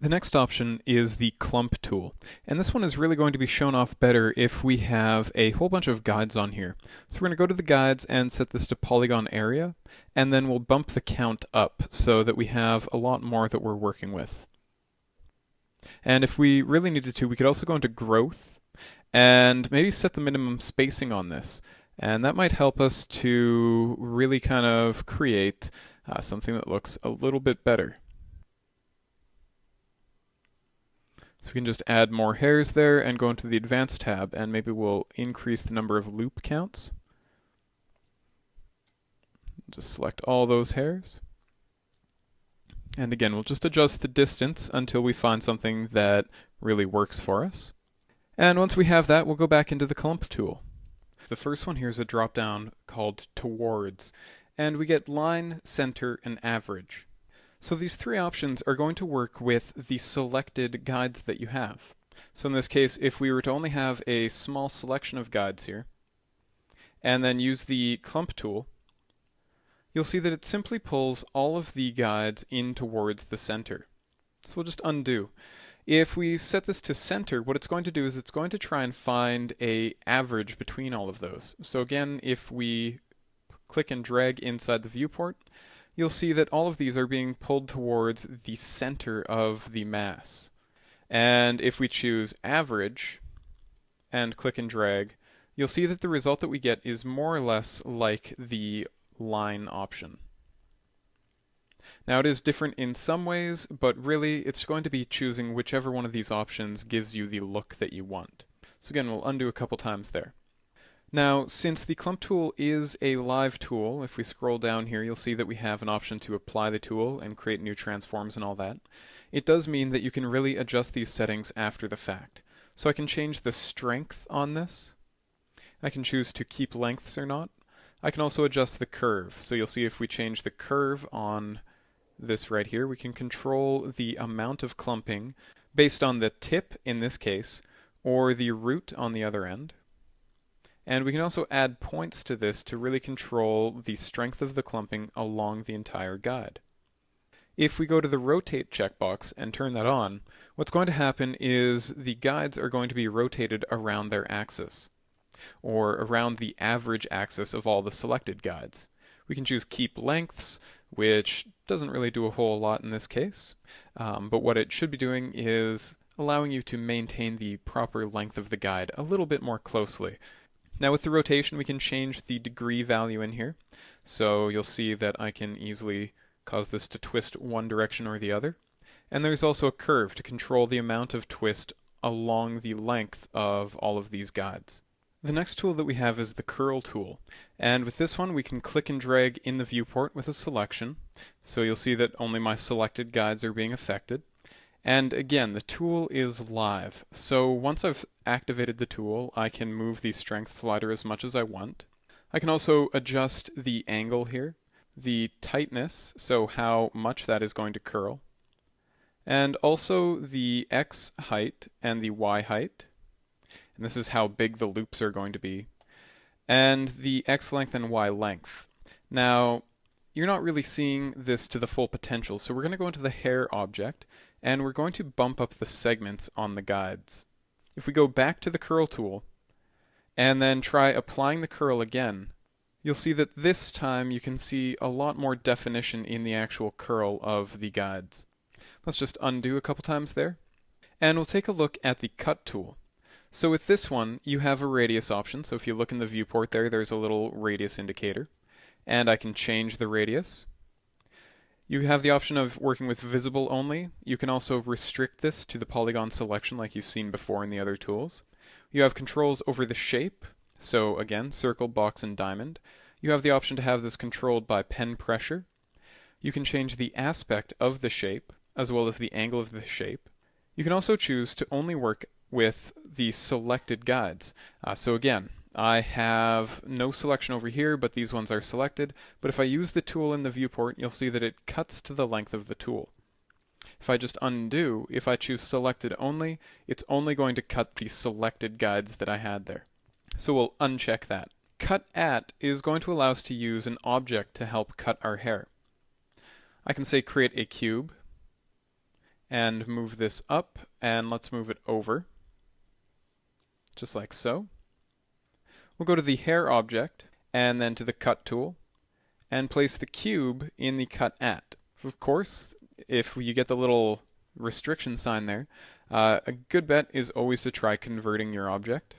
The next option is the clump tool, and this one is really going to be shown off better if we have a whole bunch of guides on here. So we're going to go to the guides and set this to polygon area, and then we'll bump the count up so that we have a lot more that we're working with. And if we really needed to, we could also go into growth and maybe set the minimum spacing on this. And that might help us to really kind of create something that looks a little bit better. So we can just add more hairs there and go into the Advanced tab, and maybe we'll increase the number of loop counts. Just select all those hairs. And again, we'll just adjust the distance until we find something that really works for us. And once we have that, we'll go back into the clump tool. The first one here is a drop-down called Towards, and we get line, center, and average. So these three options are going to work with the selected guides that you have. So in this case, if we were to only have a small selection of guides here, and then use the clump tool, you'll see that it simply pulls all of the guides in towards the center. So we'll just undo. If we set this to center, what it's going to do is it's going to try and find an average between all of those. So again, if we click and drag inside the viewport, you'll see that all of these are being pulled towards the center of the mass. And if we choose average and click and drag, you'll see that the result that we get is more or less like the line option. Now it is different in some ways, but really it's going to be choosing whichever one of these options gives you the look that you want. So again, we'll undo a couple times there. Now, since the clump tool is a live tool, if we scroll down here, you'll see that we have an option to apply the tool and create new transforms and all that. It does mean that you can really adjust these settings after the fact. So I can change the strength on this. I can choose to keep lengths or not. I can also adjust the curve. So you'll see if we change the curve on this right here, we can control the amount of clumping based on the tip in this case, or the root on the other end. And we can also add points to this to really control the strength of the clumping along the entire guide. If we go to the rotate checkbox and turn that on, what's going to happen is the guides are going to be rotated around their axis, or around the average axis of all the selected guides. We can choose keep lengths, which doesn't really do a whole lot in this case, but what it should be doing is allowing you to maintain the proper length of the guide a little bit more closely. Now with the rotation, we can change the degree value in here. So you'll see that I can easily cause this to twist one direction or the other. And there's also a curve to control the amount of twist along the length of all of these guides. The next tool that we have is the curl tool. And with this one, we can click and drag in the viewport with a selection. So you'll see that only my selected guides are being affected. And again, the tool is live. So once I've activated the tool, I can move the strength slider as much as I want. I can also adjust the angle here, the tightness, so how much that is going to curl, and also the X height and the Y height. And this is how big the loops are going to be, and the X length and Y length. Now, you're not really seeing this to the full potential, so we're going to go into the hair object, and we're going to bump up the segments on the guides. If we go back to the curl tool, and then try applying the curl again, you'll see that this time you can see a lot more definition in the actual curl of the guides. Let's just undo a couple times there, and we'll take a look at the cut tool. So with this one, you have a radius option, so if you look in the viewport there, there's a little radius indicator, and I can change the radius. You have the option of working with visible only. You can also restrict this to the polygon selection like you've seen before in the other tools. You have controls over the shape, so again, circle, box, and diamond. You have the option to have this controlled by pen pressure. You can change the aspect of the shape, as well as the angle of the shape. You can also choose to only work with the selected guides. So again, I have no selection over here, but these ones are selected. But if I use the tool in the viewport, you'll see that it cuts to the length of the tool. If I just undo, if I choose selected only, it's only going to cut the selected guides that I had there. So we'll uncheck that. Cut at is going to allow us to use an object to help cut our hair. I can say create a cube, and move this up, and let's move it over, just like so. We'll go to the hair object, and then to the cut tool, and place the cube in the cut at. Of course, if you get the little restriction sign there, a good bet is always to try converting your object,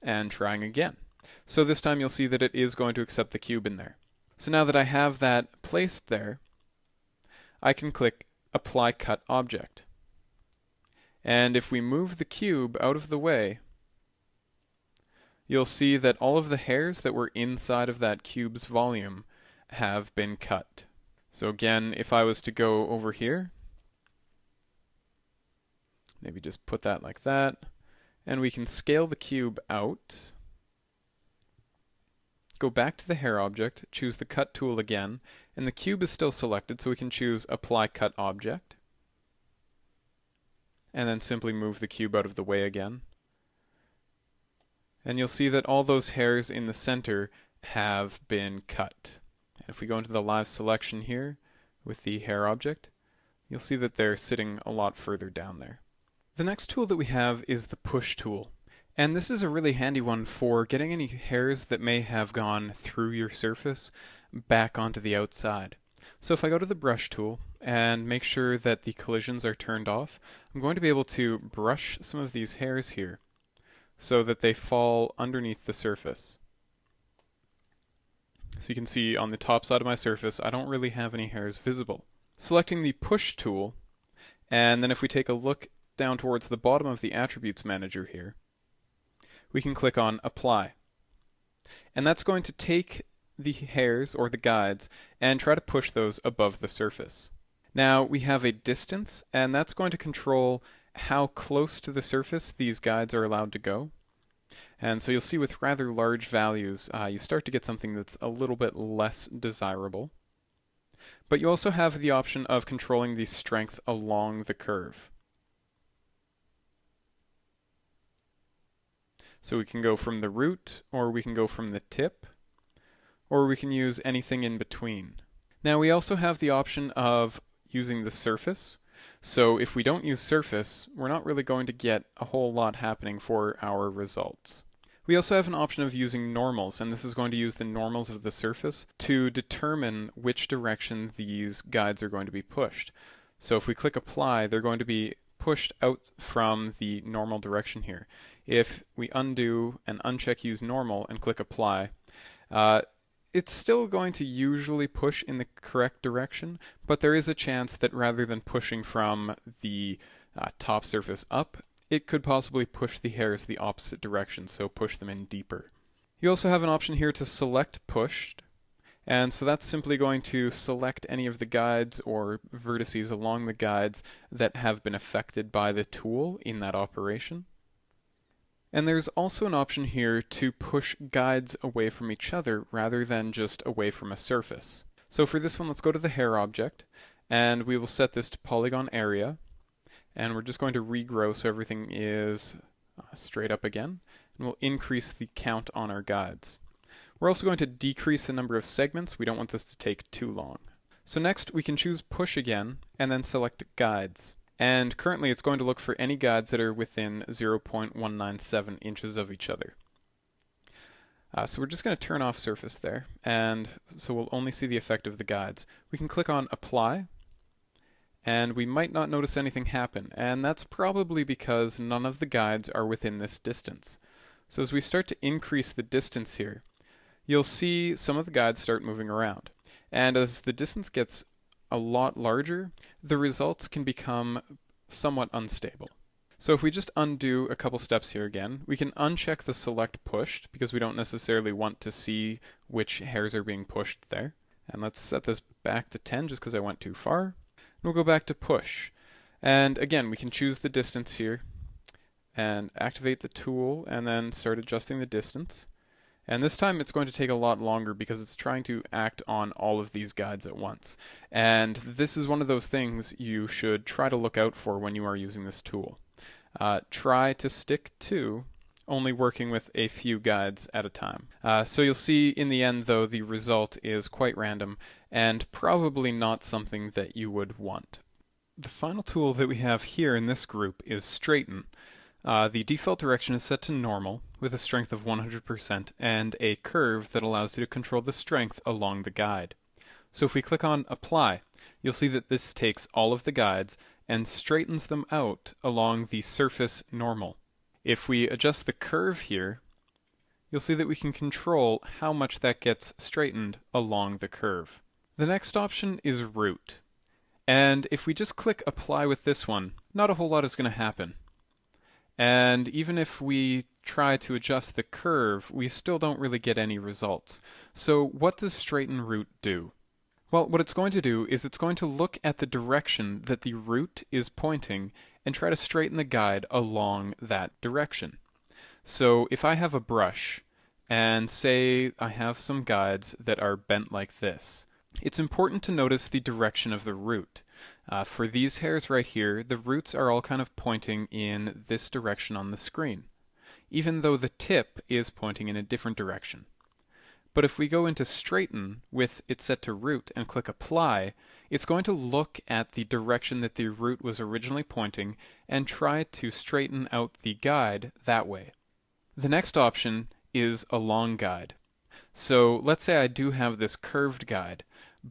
and trying again. So this time you'll see that it is going to accept the cube in there. So now that I have that placed there, I can click Apply Cut Object. And if we move the cube out of the way, you'll see that all of the hairs that were inside of that cube's volume have been cut. So again, if I was to go over here, maybe just put that like that, and we can scale the cube out, go back to the hair object, choose the cut tool again, and the cube is still selected, so we can choose Apply Cut Object, and then simply move the cube out of the way again. And you'll see that all those hairs in the center have been cut. And if we go into the live selection here with the hair object, you'll see that they're sitting a lot further down there. The next tool that we have is the push tool. And this is a really handy one for getting any hairs that may have gone through your surface back onto the outside. So if I go to the brush tool and make sure that the collisions are turned off, I'm going to be able to brush some of these hairs here so that they fall underneath the surface. So you can see on the top side of my surface, I don't really have any hairs visible. Selecting the push tool, and then if we take a look down towards the bottom of the attributes manager here, we can click on Apply. And that's going to take the hairs or the guides and try to push those above the surface. Now we have a distance, and that's going to control how close to the surface these guides are allowed to go. And so you'll see with rather large values, you start to get something that's a little bit less desirable. But you also have the option of controlling the strength along the curve. So we can go from the root, or we can go from the tip, or we can use anything in between. Now we also have the option of using the surface. So if we don't use surface, we're not really going to get a whole lot happening for our results. We also have an option of using normals, and this is going to use the normals of the surface to determine which direction these guides are going to be pushed. So if we click Apply, they're going to be pushed out from the normal direction here. If we undo and uncheck Use Normal and click Apply, it's still going to usually push in the correct direction, but there is a chance that rather than pushing from the top surface up, it could possibly push the hairs the opposite direction, so push them in deeper. You also have an option here to select pushed, and so that's simply going to select any of the guides or vertices along the guides that have been affected by the tool in that operation. And there's also an option here to push guides away from each other rather than just away from a surface. So for this one, let's go to the hair object, and we will set this to polygon area, and we're just going to regrow so everything is straight up again, and we'll increase the count on our guides. We're also going to decrease the number of segments. We don't want this to take too long. So next we can choose push again and then select guides. And currently it's going to look for any guides that are within 0.197 inches of each other. So we're just going to turn off surface there, and so we'll only see the effect of the guides. We can click on Apply, and we might not notice anything happen, and that's probably because none of the guides are within this distance. So as we start to increase the distance here, you'll see some of the guides start moving around. And as the distance gets a lot larger, the results can become somewhat unstable. So if we just undo a couple steps here again, we can uncheck the select pushed because we don't necessarily want to see which hairs are being pushed there. And let's set this back to 10 just because I went too far. And we'll go back to push. And again, we can choose the distance here and activate the tool and then start adjusting the distance. And this time it's going to take a lot longer because it's trying to act on all of these guides at once. And this is one of those things you should try to look out for when you are using this tool. Try to stick to only working with a few guides at a time. So you'll see in the end, though, the result is quite random and probably not something that you would want. The final tool that we have here in this group is straighten. The default direction is set to normal with a strength of 100% and a curve that allows you to control the strength along the guide. So if we click on apply, you'll see that this takes all of the guides and straightens them out along the surface normal. If we adjust the curve here, you'll see that we can control how much that gets straightened along the curve. The next option is root. And if we just click apply with this one, not a whole lot is going to happen. And even if we try to adjust the curve, we still don't really get any results. So what does straighten root do? Well, what it's going to do is it's going to look at the direction that the root is pointing and try to straighten the guide along that direction. So if I have a brush, and say I have some guides that are bent like this, it's important to notice the direction of the root. For these hairs right here, the roots are all kind of pointing in this direction on the screen, even though the tip is pointing in a different direction. But if we go into straighten with it set to root and click apply, it's going to look at the direction that the root was originally pointing and try to straighten out the guide that way. The next option is a long guide. So let's say I do have this curved guide,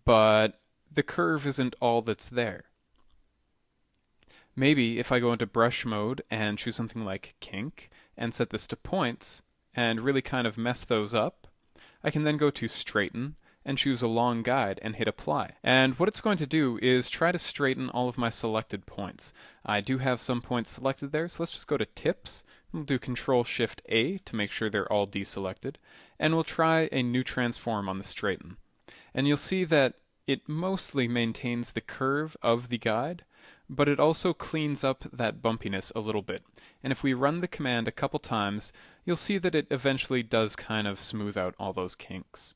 but the curve isn't all that's there. Maybe if I go into brush mode and choose something like kink and set this to points and really kind of mess those up, I can then go to straighten and choose a long guide and hit apply. And what it's going to do is try to straighten all of my selected points. I do have some points selected there, so let's just go to tips. We'll do Control-Shift-A to make sure they're all deselected, and we'll try a new transform on the straighten. And you'll see that it mostly maintains the curve of the guide, but it also cleans up that bumpiness a little bit. And if we run the command a couple times, you'll see that it eventually does kind of smooth out all those kinks.